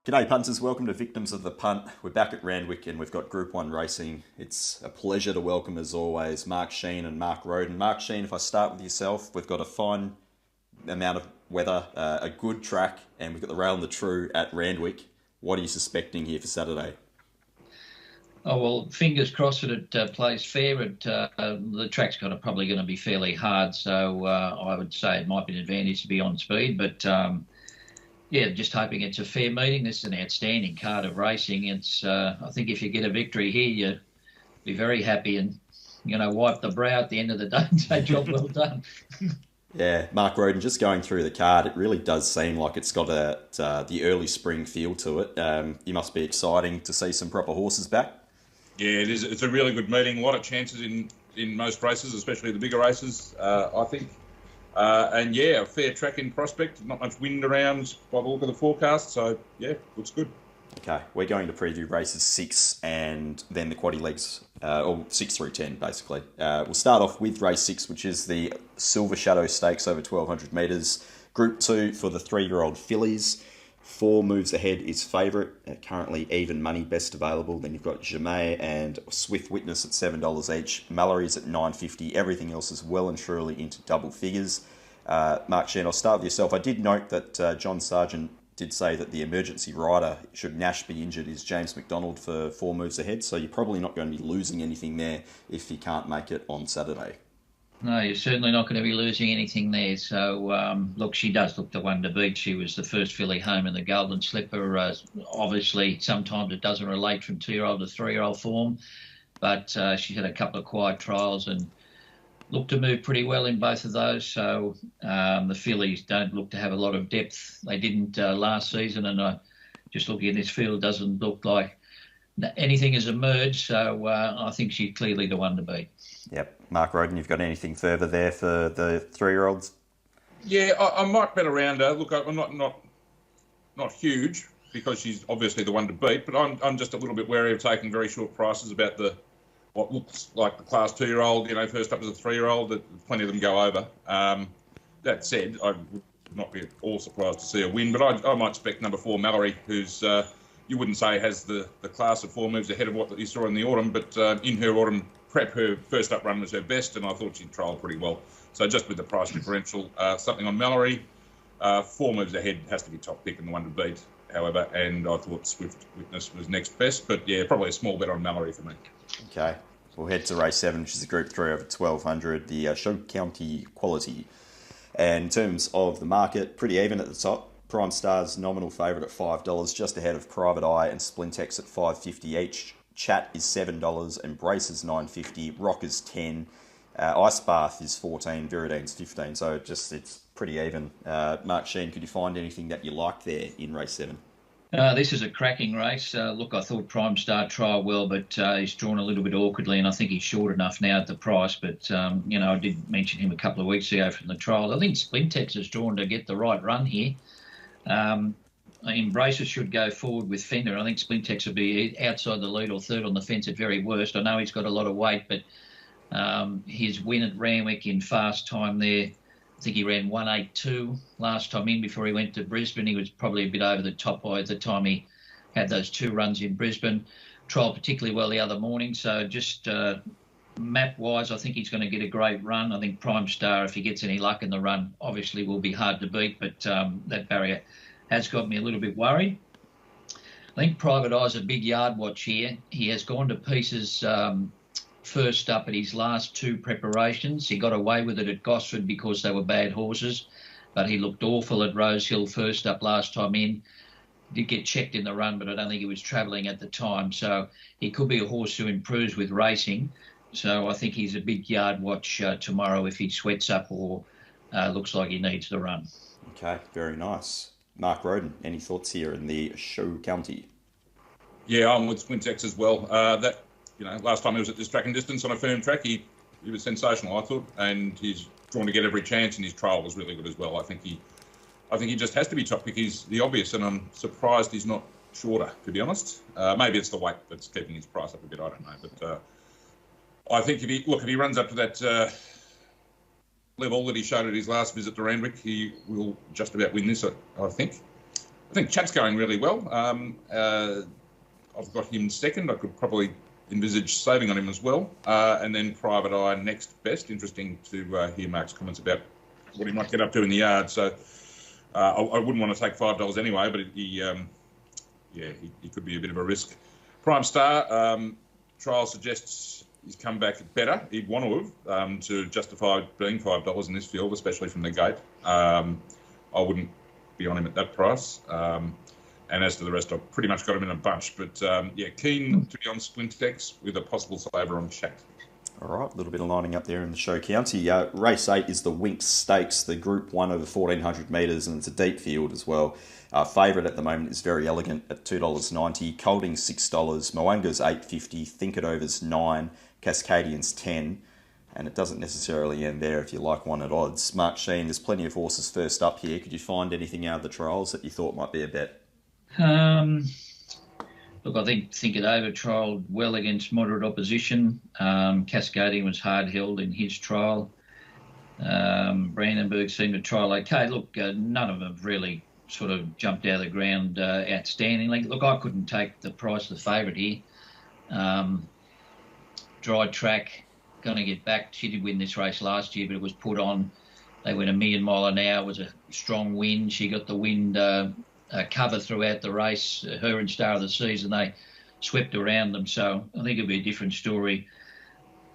G'day punters, welcome to Victims of the Punt. We're back at Randwick and we've got Group 1 racing. It's a pleasure to welcome as always Mark Shean and Mark Rhoden. Mark Shean, if I start with yourself, we've got a fine amount of weather, a good track, and we've got the rail and the true at Randwick. What are you suspecting here for Saturday? Oh, well, fingers crossed that it plays fair. The track's probably going to be fairly hard, so I would say it might be an advantage to be on speed. But yeah, just hoping it's a fair meeting. This is an outstanding card of racing. I think if you get a victory here, you'll be very happy and wipe the brow at the end of the day and say job well done. Yeah, Mark Rhoden, just going through the card, it really does seem like it's got the early spring feel to it. You must be exciting to see some proper horses back. Yeah, it is. It's a really good meeting. A lot of chances in most races, especially the bigger races, I think. And yeah, a fair track in prospect. Not much wind around by the look of the forecast. So yeah, looks good. Okay, we're going to preview races 6 and then the quaddie legs, or 6 through 10 basically. We'll start off with race 6, which is the Silver Shadow Stakes over 1,200 metres. Group 2 for the 3-year-old fillies. 4 Moves Ahead is favourite, currently even money, best available. Then you've got Jamay and Swift Witness at $7 each. Mallory's at $9.50. Everything else is well and truly into double figures. Mark Shean, I'll start with yourself. I did note that John Sargent did say that the emergency rider, should Nash be injured, is James McDonald for 4 Moves Ahead. So you're probably not going to be losing anything there if he can't make it on Saturday. No, you're certainly not going to be losing anything there. So, look, she does look the one to beat. She was the first filly home in the Golden Slipper. Obviously, sometimes it doesn't relate from 2-year-old to 3-year-old form, but she had a couple of quiet trials and looked to move pretty well in both of those. So the fillies don't look to have a lot of depth. They didn't last season, and just looking at this field, doesn't look like anything has emerged. So I think she's clearly the one to beat. Yep. Mark Rhoden, you've got anything further there for the 3-year-olds? Yeah, I might bet around her. Look, I'm not huge because she's obviously the one to beat, but I'm just a little bit wary of taking very short prices about what looks like the class 2-year-old, first up as a 3-year-old, that plenty of them go over. That said, I would not be at all surprised to see a win, but I might expect number 4, Mallory, who's you wouldn't say has the class of 4 moves ahead of what you saw in the autumn, but in her autumn prep, her first up run was her best, and I thought she'd trialled pretty well. So just with the price differential, something on Mallory, 4 Moves Ahead has to be top pick and the one to beat, however, and I thought Swift Witness was next best, but yeah, probably a small bet on Mallory for me. Okay, we'll head to race 7, which is a Group 3 over 1,200, the Show County Quality. And in terms of the market, pretty even at the top. Prime Star's nominal favourite at $5, just ahead of Private Eye and Splintex at $5.50 each. Chat is $7, Embrace is $9.50, Rock is $10, Ice Bath is $14, Viridine's $15. So it's pretty even. Mark Shean, could you find anything that you like there in race 7? This is a cracking race. Look, I thought Prime Star trialled well, but he's drawn a little bit awkwardly, and I think he's short enough now at the price. But, I did mention him a couple of weeks ago from the trial. I think Splintex is drawn to get the right run here. Embracer should go forward with Fender. I think Splintex will be outside the lead or third on the fence at very worst. I know he's got a lot of weight, but his win at Randwick in fast time there, I think he ran 1:82 last time in before he went to Brisbane. He was probably a bit over the top by the time he had those 2 runs in Brisbane. Trialled particularly well the other morning. So just map-wise, I think he's going to get a great run. I think Prime Star, if he gets any luck in the run, obviously will be hard to beat, but that barrier has got me a little bit worried. I think Private Eye's a big yard watch here. He has gone to pieces first up at his last 2 preparations. He got away with it at Gosford because they were bad horses, but he looked awful at Rosehill first up last time in. Did get checked in the run, but I don't think he was travelling at the time. So he could be a horse who improves with racing. So I think he's a big yard watch tomorrow if he sweats up or looks like he needs the run. Okay, very nice. Mark Rhoden, any thoughts here in the Show County? Yeah, I'm with Splintex as well. Last time he was at this track and distance on a firm track, he was sensational, I thought, and he's drawn to get every chance, and his trial was really good as well. I think he just has to be top pick. He's the obvious, and I'm surprised he's not shorter, to be honest. Maybe it's the weight that's keeping his price up a bit. I don't know, but I think if he runs up to that level that he showed at his last visit to Randwick, he will just about win this, I think. I think Chat's going really well. I've got him second. I could probably envisage saving on him as well. And then Private Eye next best. Interesting to hear Mark's comments about what he might get up to in the yard. So I wouldn't want to take $5 anyway, but he could be a bit of a risk. Prime Star, trial suggests he's come back better. He'd want to justify being $5 in this field, especially from the gate. I wouldn't be on him at that price. And as to the rest, I've pretty much got him in a bunch. But keen to be on Winx Stakes with a possible saver on Chat. All right, a little bit of lining up there in the show county. Race 8 is the Winx Stakes, the Group 1 over 1,400 metres, and it's a deep field as well. Favourite at the moment is Very Elegant at $2.90, Colding $6, Moanga's $8.50, Think It Over's $9, Cascadian's $10, and it doesn't necessarily end there if you like one at odds. Mark Shean, there's plenty of horses first up here. Could you find anything out of the trials that you thought might be a bet? Look, I think It Over trialled well against moderate opposition. Cascadian was hard held in his trial. Brandenburg seemed to trial okay. Look, none of them have really sort of jumped out of the ground outstandingly. Look, I couldn't take the price of the favourite here. Dry track, going to get back. She did win this race last year, but it was put on. They went 1,000,000 mile an hour. It was a strong wind. She got the wind cover throughout the race. Her and Star of the Season, they swept around them. So I think it'll be a different story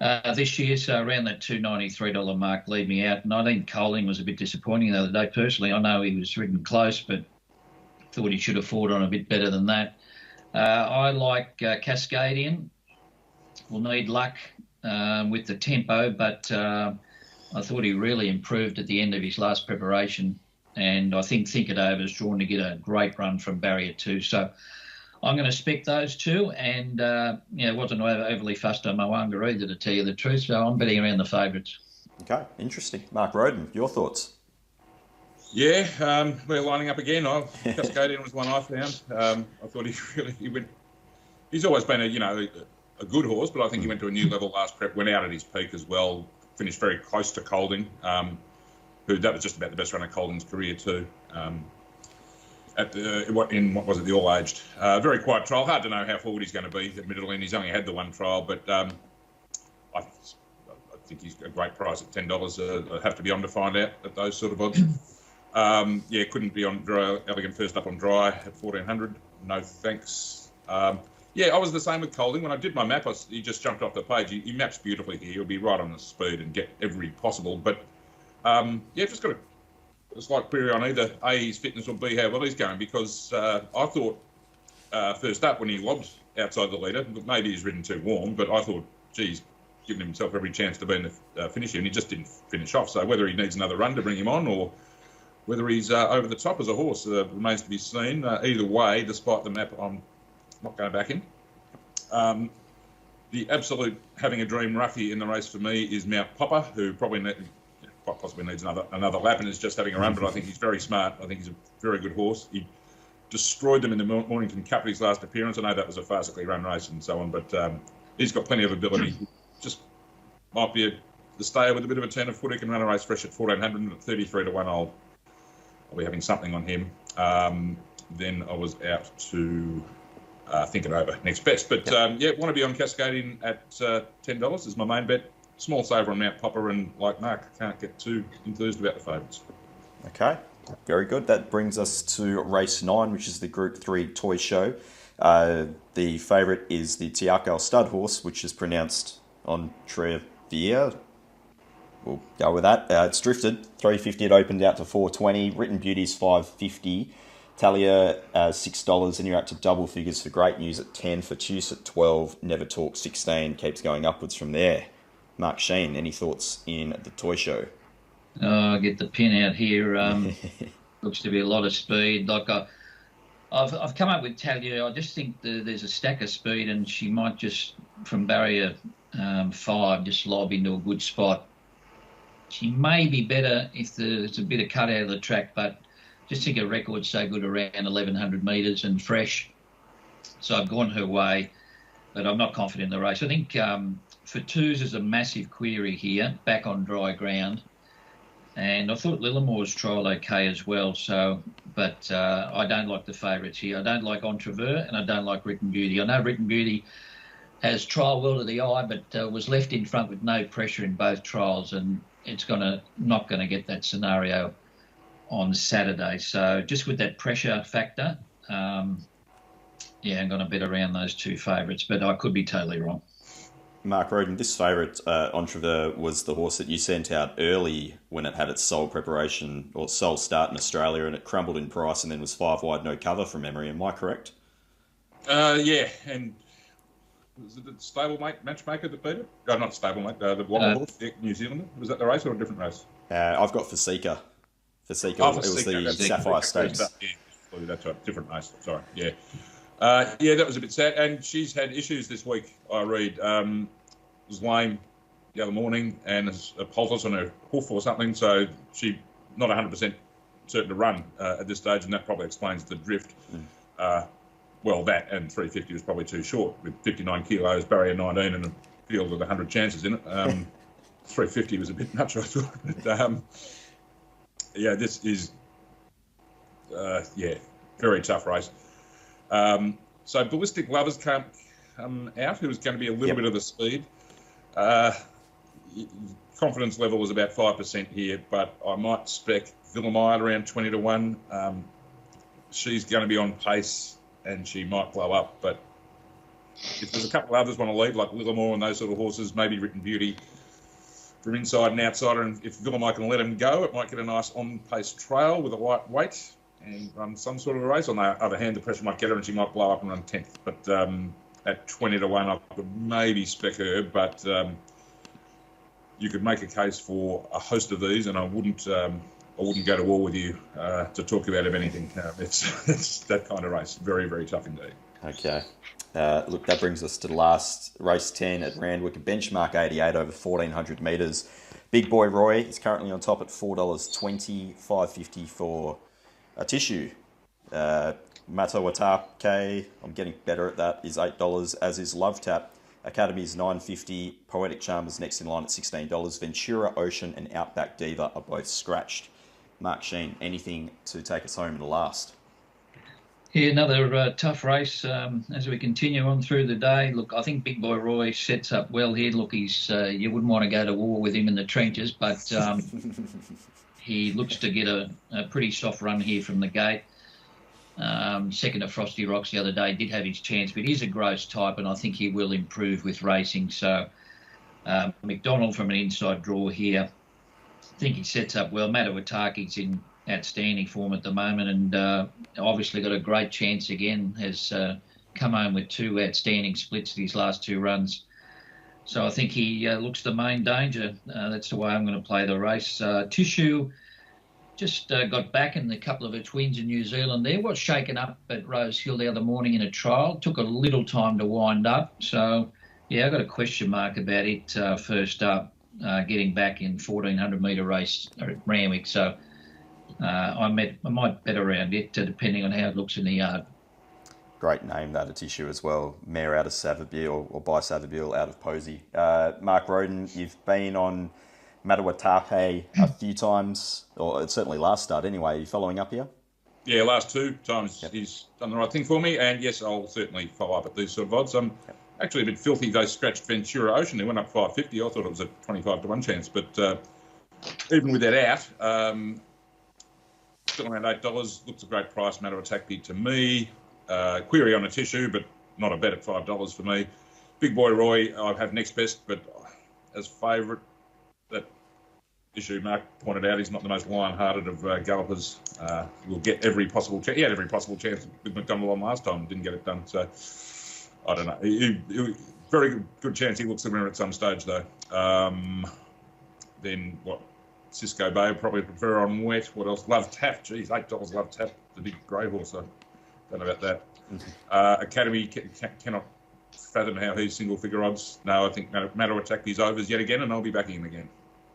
this year. So around that $2.93 mark, leave me out. And I think Colding was a bit disappointing the other day. Personally, I know he was ridden close, but thought he should have fought on a bit better than that. I like Cascadian. Will need luck with the tempo, but I thought he really improved at the end of his last preparation. And I think It Over is drawn to get a great run from barrier 2. So I'm going to spec those two. And, wasn't overly fussed on Moanga either, to tell you the truth. So I'm betting around the favourites. Okay, interesting. Mark Rhoden, your thoughts? Yeah, we're lining up again. Cascadian was one I found. I thought he went. He's always been a good horse, but I think he went to a new level last prep. Went out at his peak as well. Finished very close to Colding. That was just about the best run of Colding's career too. What was it, the all-aged? Very quiet trial. Hard to know how forward he's going to be, admittedly, and he's only had the one trial, but I think he's a great price at $10. I'd have to be on to find out at those sort of odds. Couldn't be on Very Elegant first up on dry at 1,400. No thanks. I was the same with Colding. When I did my map, he just jumped off the page. He maps beautifully here. He'll be right on the speed and get every possible, but just got a slight query on either A, his fitness, or B, how well he's going, because I thought first up when he lobbed outside the leader, maybe he's ridden too warm, but I thought, geez, giving himself every chance to be in the finish here, and he just didn't finish off. So whether he needs another run to bring him on or whether he's over the top as a horse remains to be seen. Either way, despite the map, I'm not going back in. The absolute having a dream roughie in the race for me is Mount Popper, who probably quite possibly needs another lap and is just having a run, but I think he's very smart. I think he's a very good horse. He destroyed them in the Mornington Cup at his last appearance. I know that was a farcically run race and so on, but he's got plenty of ability. Just might be the stayer with a bit of a turn of foot. He can run a race fresh at 1,400 and at 33 to 1. I'll be having something on him. Then I was out to Think It Over next best. But want to be on Cascadian at $10 is my main bet. Small saver on Mount Popper, and like Mark, can't get too enthused about the favourites. Okay, very good. That brings us to race 9, which is the Group 3 toy show. The favourite is the Tiaco stud horse, which is pronounced Entrevier. We'll go with that. It's drifted. 350 it opened out to 420. Written Beauties 550. Talia $6, and you're up to double figures for Great News at 10, for Tuce at 12, Never Talk 16. Keeps going upwards from there. Mark Shean, any thoughts in the toy show? I'll get the pin out here. Looks to be a lot of speed. Like I've come up with Talia. I just think there's a stack of speed, and she might just, from barrier 5, just lob into a good spot. She may be better if there's a bit of cut out of the track, but just think her record's so good around 1,100 metres and fresh. So I've gone her way, but I'm not confident in the race. I think for twos, there's a massive query here, back on dry ground. And I thought Lillimore's trial okay as well. So, but I don't like the favourites here. I don't like Entreveur and I don't like Written Beauty. I know Written Beauty has trial well to the eye, but was left in front with no pressure in both trials, and it's not going to get that scenario on Saturday. So just with that pressure factor, I'm going to bet around those two favourites, but I could be totally wrong. Mark Rhoden, this favourite, Entreveur, was the horse that you sent out early when it had its sole preparation or sole start in Australia, and it crumbled in price and then was 5 wide, no cover from memory. Am I correct? Yeah, and was it the stablemate matchmaker that beat it? No, not stablemate, the Wobble horse, the New Zealander. Was that the race or a different race? I've got Fasika. Fasika, it was the Sapphire Stakes. Yeah, that's right, different race, sorry, yeah. That was a bit sad, and she's had issues this week, I read. Was lame the other morning and has a poultice on her hoof or something, so she not 100% certain to run at this stage, and that probably explains the drift. Well, that and 350 was probably too short with 59 kilos, barrier 19, and a field with 100 chances in it. 350 was a bit much, I thought. But, this is, very tough race. So Ballistic Lovers come out, who was going to be a little bit of the speed. Confidence level was about 5% here, but I might spec Villamide around 20 to 1. She's going to be on pace and she might blow up, but if there's a couple of others want to lead, like Lillamore and those sort of horses, maybe Written Beauty from inside and outsider, and if Villamide can let him go, it might get a nice on-pace trail with a light weight and run some sort of a race. On the other hand, the pressure might get her and she might blow up and run 10th. But at 20 to 1, I could maybe spec her, but you could make a case for a host of these, and I wouldn't go to war with you to talk about anything. It's that kind of race. Very, very tough indeed. Okay. Look, that brings us to the last race 10 at Randwick, a benchmark 88 over 1,400 metres. Big Boy Roy is currently on top at $4.20, $5.50 for a tissue. Matawatake, I'm getting better at that, is $8, as is Love Tap. Academy is $9.50. Poetic Charm is next in line at $16. Ventura Ocean and Outback Diva are both scratched. Mark Shean, anything to take us home in the last? Yeah, another tough race as we continue on through the day. Look, I think Big Boy Roy sets up well here. Look, he's you wouldn't want to go to war with him in the trenches, but he looks to get a pretty soft run here from the gate. Second to Frosty Rocks the other day, did have his chance, but he's a gross type, and I think he will improve with racing. So McDonald from an inside draw here. I think he sets up well. Matawatake's in outstanding form at the moment, and obviously got a great chance again. Has come home with 2 outstanding splits in his last 2 runs. So I think he looks the main danger. That's the way I'm going to play the race. Tissue just got back in a couple of its wins in New Zealand there. Was shaken up at Rose Hill the other morning in a trial. Took a little time to wind up. So, I've got a question mark about it first up, getting back in 1,400 metre race at Randwick. So I might bet around it, depending on how it looks in the yard. Great name, that, a tissue as well. Mare out of Savabeel, or by Savabeel out of Posey. Mark Rhoden, you've been on Matawatake a few times, or certainly last start anyway. Are you following up here? Yeah, last 2 times he's done the right thing for me, and yes, I'll certainly follow up at these sort of odds. I'm actually a bit filthy. They scratched Ventura Ocean. They went up 550. I thought it was a 25 to 1 chance, but even with that out, still around $8. Looks a great price. Matawatake to me. Query on a tissue, but not a bet at $5 for me. Big Boy Roy, I have next best, but as favourite, that issue Mark pointed out, he's not the most lion-hearted of gallopers. Will get every possible chance. He had every possible chance with McDonald on last time, didn't get it done. So I don't know. Very good chance he looks the winner at some stage, though. Then what? Cisco Bay would probably prefer on wet. What else? Love Tap. Geez, $8 Love Tap. The big grey horse. I don't know about that. Academy cannot fathom how he's single-figure odds. No, I think Matawatake's overs yet again, and I'll be backing him again.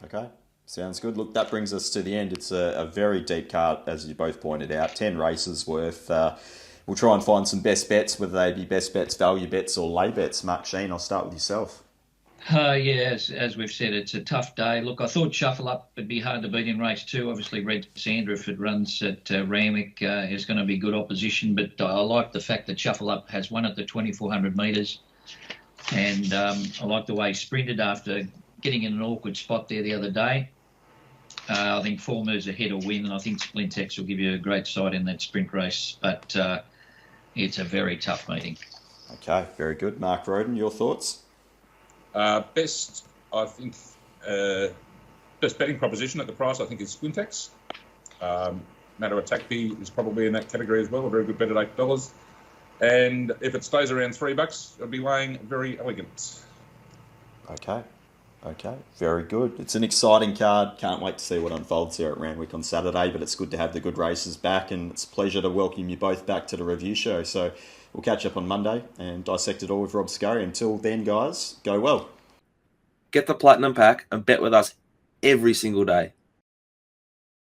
Okay, sounds good. Look, that brings us to the end. It's a very deep card, as you both pointed out. 10 races worth. We'll try and find some best bets, whether they be best bets, value bets, or lay bets. Mark Shean, I'll start with yourself. Yeah, as we've said, it's a tough day. Look, I thought Shuffle Up would be hard to beat in race 2. Obviously, Red Sandra, if it runs at Randwick, is going to be good opposition. But I like the fact that Shuffle Up has won at the 2,400 metres. And I like the way he sprinted after getting in an awkward spot there the other day. I think 4 moves ahead will win, and I think Splintex will give you a great side in that sprint race. But it's a very tough meeting. Okay, very good. Mark Rhoden, your thoughts? Best, I think, best betting proposition at the price, I think, is Splintex. Matter Attack B is probably in that category as well, a very good bet at $8. And if it stays around $3, it'll be weighing very elegant. Okay, very good. It's an exciting card. Can't wait to see what unfolds here at Randwick on Saturday, but it's good to have the good races back, and it's a pleasure to welcome you both back to the review show. So we'll catch up on Monday and dissect it all with Rob Scurry. Until then, guys, go well. Get the Platinum Pack and bet with us every single day.